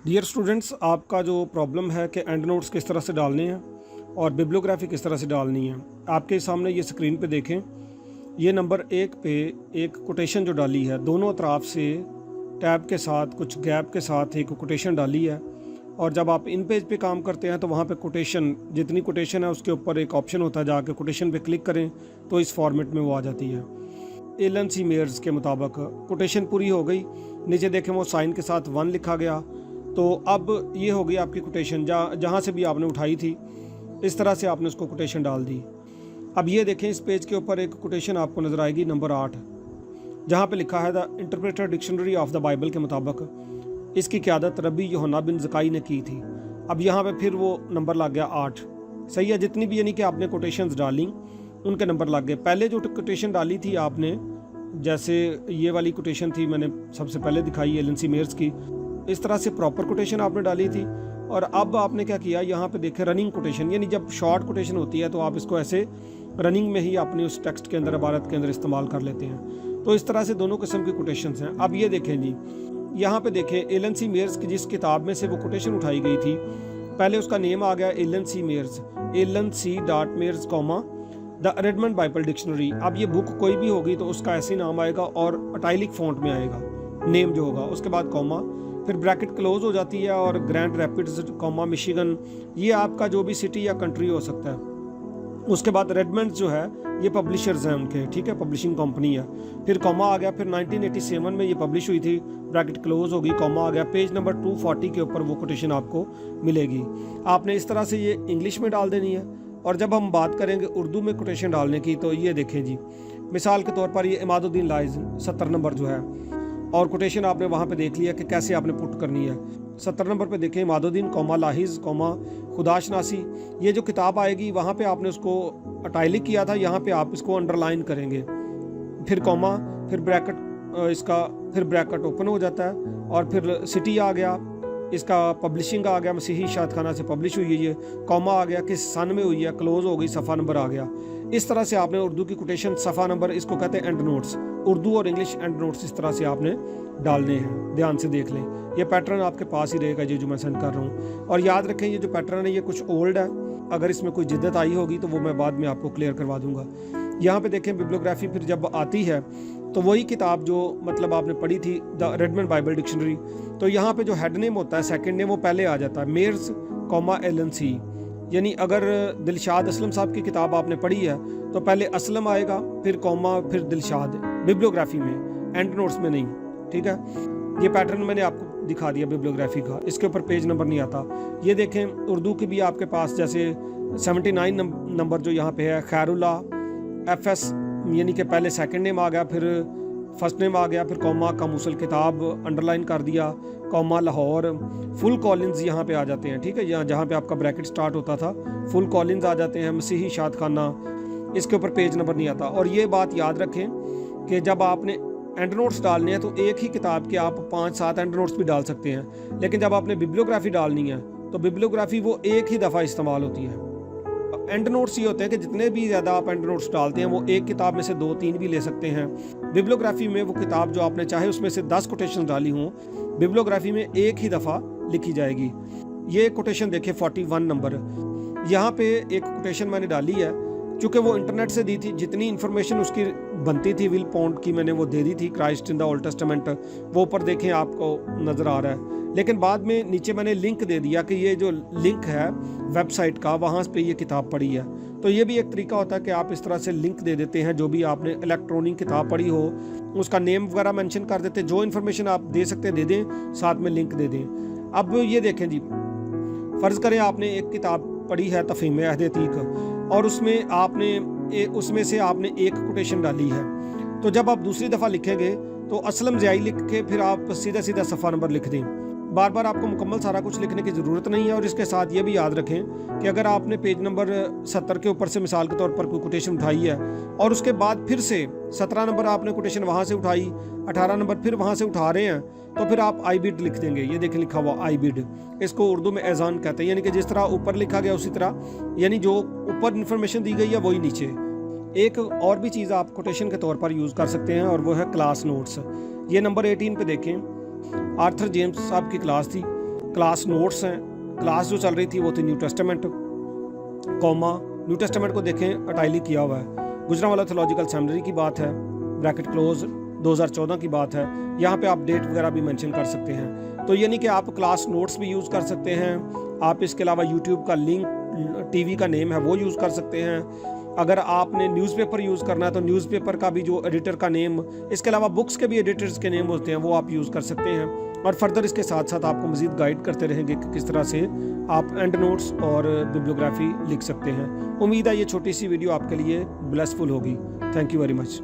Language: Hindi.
डियर स्टूडेंट्स, आपका जो प्रॉब्लम है कि एंड नोट्स किस तरह से डालने हैं और बिब्लियोग्राफी किस तरह से डालनी है, आपके सामने ये स्क्रीन पे देखें। ये नंबर 1 पे एक कोटेशन जो डाली है, दोनों तरफ से टैब के साथ कुछ गैप के साथ एक कोटेशन डाली है। और जब आप इन पेज पे काम करते हैं तो वहाँ पे कोटेशन, जितनी कोटेशन है उसके ऊपर एक ऑप्शन होता है, जाके कोटेशन पे क्लिक करें तो इस फॉर्मेट में वो आ जाती है। एलन सी मेयर्स के मुताबिक कोटेशन पूरी हो गई। नीचे देखें वो साइन के साथ 1 लिखा गया। तो अब ये हो गई आपकी कोटेशन, जहाँ से भी आपने उठाई थी इस तरह से आपने उसको कोटेशन डाल दी। अब ये देखें इस पेज के ऊपर एक कोटेशन आपको नज़र आएगी नंबर 8, जहाँ पे लिखा है the interpreter dictionary of the Bible के मुताबिक इसकी क़यादत रबी यूहन्ना बिन ज़काई ने की थी। अब यहाँ पे फिर वो नंबर लग गया 8। सही है, जितनी भी यानी कि आपने कोटेशंस डाली उनके नंबर लग गए। पहले जो कोटेशन डाली थी आपने, जैसे ये वाली कोटेशन थी मैंने सबसे पहले दिखाई एलन सी मेयर्स की, इस तरह से प्रॉपर कोटेशन आपने डाली थी। और अब आपने क्या किया, यहाँ पे देखें रनिंग कोटेशन, यानी जब शॉर्ट कोटेशन होती है तो आप इसको ऐसे रनिंग में ही अपने उस टेक्स्ट के अंदर, इबारत के अंदर इस्तेमाल कर लेते हैं। तो इस तरह से दोनों किस्म की कोटेशंस हैं। अब ये देखें जी, यहाँ पे देखें एलन सी मेयर्स की जिस किताब में से वो कोटेशन उठाई गई थी, पहले उसका नेम आ गया Allen C Myers, Allen C dot Myers comma the Redmond Bible dictionary. अब ये बुक कोई भी होगी तो उसका ऐसे नाम आएगा और अटाइलिक फॉन्ट में आएगा नेम जो होगा, उसके बाद कॉमा, फिर ब्रैकेट क्लोज हो जाती है और ग्रैंड रैपिड्स कॉमा मिशिगन, ये आपका जो भी सिटी या कंट्री हो सकता है। उसके बाद रेडमंड जो है ये पब्लिशर्स हैं उनके, ठीक है, पब्लिशिंग कंपनी है। फिर कॉमा आ गया, फिर 1987 में ये पब्लिश हुई थी, ब्रैकेट क्लोज होगी, कॉमा आ गया, पेज नंबर 240 के ऊपर वो कोटेशन आपको मिलेगी। आपने इस तरह से ये इंग्लिश में डाल देनी है। और जब हम बात करेंगे उर्दू में कोटेशन डालने की, तो ये देखें जी, मिसाल के तौर पर ये इमादुद्दीन लाइज 70 नंबर जो है, और कोटेशन आपने वहाँ पे देख लिया कि कैसे आपने पुट करनी है। 70 नंबर पे देखें इमादुद्दीन कौमा लाहिज कौमा खुदाशनासी, ये जो किताब आएगी वहाँ पे आपने उसको अटाइलिक किया था, यहाँ पे आप इसको अंडरलाइन करेंगे, फिर कौमा, फिर ब्रैकेट इसका, फिर ब्रैकेट ओपन हो जाता है और फिर सिटी आ गया, इसका पब्लिशिंग आ गया, मसीही शाद खाना से पब्लिश हुई है ये, कॉमा आ गया किस सन में हुई है, क्लोज हो गई, सफ़ा नंबर आ गया। इस तरह से आपने उर्दू की कोटेशन, सफ़ा नंबर, इसको कहते हैं एंड नोट्स। उर्दू और इंग्लिश एंड नोट्स इस तरह से आपने डालने हैं। ध्यान से देख लें, ये पैटर्न आपके पास ही रहेगा ये जो मैं सेंड कर रहा हूँ। और याद रखें ये जो पैटर्न है ये कुछ ओल्ड है, अगर इसमें कोई जिद्दत आई होगी तो वो मैं बाद में आपको क्लियर करवा दूंगा। यहाँ पे देखें बिब्लियोग्राफी फिर जब आती है तो वही किताब जो मतलब आपने पढ़ी थी द रेडमंड बाइबल डिक्शनरी, तो यहाँ पे जो हेड नेम होता है, सेकंड नेम, वो पहले आ जाता है, मेयर्स कॉमा एलन सी। यानी अगर दिलशाद असलम साहब की किताब आपने पढ़ी है तो पहले असलम आएगा, फिर कॉमा, फिर दिलशाद, बिब्लियोग्राफी में, एंड नोट्स में नहीं, ठीक है। ये पैटर्न मैंने आपको दिखा दिया बिब्लियोग्राफी का, इसके ऊपर पेज नंबर नहीं आता। ये देखें उर्दू की भी आपके पास जैसे 79 नंबर जो यहाँ पे है, खैरुल्ला FS, यानी कि पहले सेकंड नेम आ गया, फिर फर्स्ट नेम आ गया, फिर कौमा कामूसल किताब अंडरलाइन कर दिया, कौमा लाहौर, फुल कॉलिंस यहाँ पे आ जाते हैं, ठीक है, यहाँ जहाँ पे आपका ब्रैकेट स्टार्ट होता था फुल कॉलिंस आ जाते हैं, मसीही शाद खाना, इसके ऊपर पेज नंबर नहीं आता। और ये बात याद रखें कि जब आपने एंड नोट्स डालने हैं तो एक ही किताब के आप 5-7 एंड नोट्स भी डाल सकते हैं, लेकिन जब आपने बिब्लियोग्राफी डालनी है तो बिब्लियोग्राफी वो एक ही दफ़ा इस्तेमाल होती है। एंड नोट्स ये होते हैं कि जितने भी ज़्यादा आप एंड नोट्स डालते हैं वो एक किताब में से 2-3 भी ले सकते हैं। बिब्लियोग्राफी में वो किताब जो आपने चाहे उसमें से 10 कोटेशन डाली हों, बिब्लियोग्राफी में एक ही दफ़ा लिखी जाएगी। ये कोटेशन देखिए 41 नंबर, यहाँ पे एक कोटेशन मैंने डाली है, चूँकि वो इंटरनेट से दी थी, जितनी इन्फॉर्मेशन उसकी बनती थी विल पॉन्ट की मैंने वो दे दी थी, Christ in the old testament, वो ऊपर देखें आपको नज़र आ रहा है। लेकिन बाद में नीचे मैंने लिंक दे दिया कि ये जो लिंक है वेबसाइट का, वहाँ पे ये किताब पढ़ी है। तो ये भी एक तरीका होता है कि आप इस तरह से लिंक दे देते हैं, जो भी आपने इलेक्ट्रॉनिक किताब पढ़ी हो उसका नेम वगैरह मेंशन कर देते हैं, जो इन्फॉर्मेशन आप दे सकते हैं दे दें, साथ में लिंक दे दें। अब ये देखें जी, फ़र्ज़ करें आपने एक किताब पढ़ी है तफ़हीम अहद अतीक, और उसमें से आपने एक कोटेशन डाली है, तो जब आप दूसरी दफ़ा लिखेंगे तो असलम ज़ियाई लिख के फिर आप सीधा सीधा सफ़ा नंबर लिख दें। बार बार आपको मुकम्मल सारा कुछ लिखने की ज़रूरत नहीं है। और इसके साथ ये भी याद रखें कि अगर आपने पेज नंबर 70 के ऊपर से मिसाल के तौर पर कोई कोटेशन उठाई है और उसके बाद फिर से 17 नंबर आपने कोटेशन वहाँ से उठाई, 18 नंबर फिर वहाँ से उठा रहे हैं, तो फिर आप आई बिड लिख देंगे। ये देखें लिखा हुआ आई बिड, इसको उर्दू में एजान कहते हैं, यानी कि जिस तरह ऊपर लिखा गया उसी तरह, यानी जो ऊपर इन्फॉर्मेशन दी गई है वही नीचे। एक और भी चीज़ आप कोटेशन के तौर पर यूज़ कर सकते हैं और वो है क्लास नोट्स। ये नंबर 18 पे देखें, आर्थर जेम्स साहब की क्लास थी, क्लास नोट्स हैं, क्लास जो चल रही थी वो थी new testament, comma new testament को देखें अटाइली किया हुआ है, गुजरांवाला थियोलॉजिकल सेमिनरी की बात है, ब्रैकेट क्लोज 2014 की बात है। यहाँ पे आप डेट वगैरह भी मेंशन कर सकते हैं। तो यानी कि आप क्लास नोट्स भी यूज़ कर सकते हैं। आप इसके अलावा यूट्यूब का लिंक, टीवी का नेम है वो यूज़ कर सकते हैं। अगर आपने न्यूज़पेपर यूज़ करना है तो न्यूज़पेपर का भी जो एडिटर का नेम, इसके अलावा बुक्स के भी एडिटर्स के नेम होते हैं वो आप यूज़ कर सकते हैं। और फर्दर इसके साथ साथ आपको मज़ीद गाइड करते रहेंगे कि किस तरह से आप एंड नोट्स और बिब्लियोग्राफी लिख सकते हैं। उम्मीद है ये छोटी सी वीडियो आपके लिए ब्लेसफुल होगी। Thank you very much.